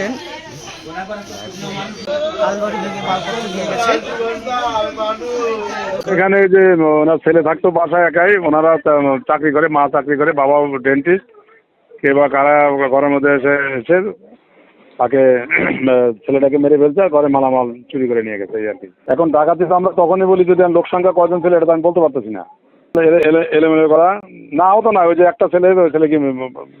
পাচ্ছেন আলমারি ভেঙে মালপত্র নিয়ে গেছে। এখানে যে ওনার ছেলে থাকতো বাসায় একাই, ওনারা চাকরি করে, মা চাকরি করে, বাবা ডেন্টিস্ট। কে বা কারা ঘরের মধ্যে এসে তাকে ছেলেটাকে মেরে ফেলছে আর ঘরে মালামাল চুরি করে নিয়ে গেছে, এই আর কি। এখন ডাকাতি তো আমরা তখনই বলি যদি লোক সংখ্যা কয়জন ছিল এটা তো আমি বলতে পারতেছি না। এলোমেলো করা না হতো না, ওই যে একটা ছেলে, ওই ছেলে কি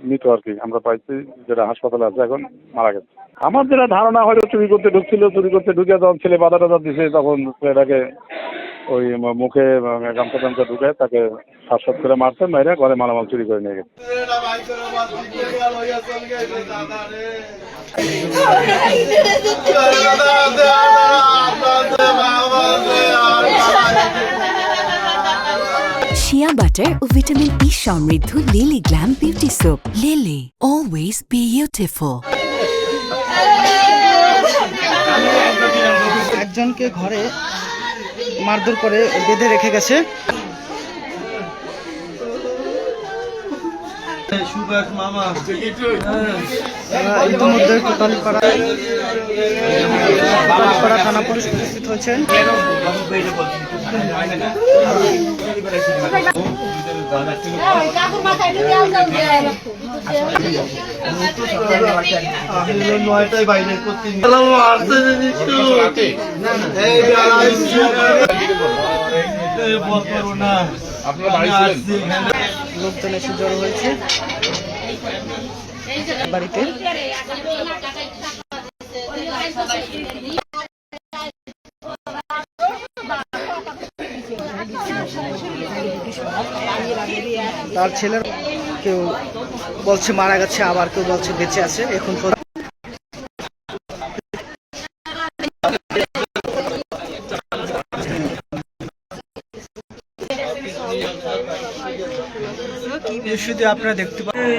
মৃত আর কি আমরা পাইছি, যেটা হাসপাতালে আছে এখন, মারা গেছে। আমার যেটা ধারণা হয়তো চুরি করতে ঢুকছিল, চুরি করতে ঢুকে যখন ছেলে বাধা টাধা দিছে তখন ছেলেটাকে ওই মুখে গামছা টামছা ঢুকে তাকে শ্বাস করে মারছে, মেরে ঘরে মালামাল চুরি করে নিয়ে গেছে। শিয়া বাটার ও ভিটামিন ই সমৃদ্ধ lily glam beauty soap. Lily, always beautiful. একজনকে ঘরে মারধর করে বেঁধে রেখে গেছে। ইতিমধ্যে কোটালীপাড়া থানা পুলিশ উপস্থিত হয়েছেন। লোকজন এসে জড়ো হয়েছে বাড়িতে। তার ছেলের কেউ বলছে মারা গেছে, আবার কেউ বলছে বেঁচে আছে। এখন শুধু আপনারা দেখতে পাচ্ছেন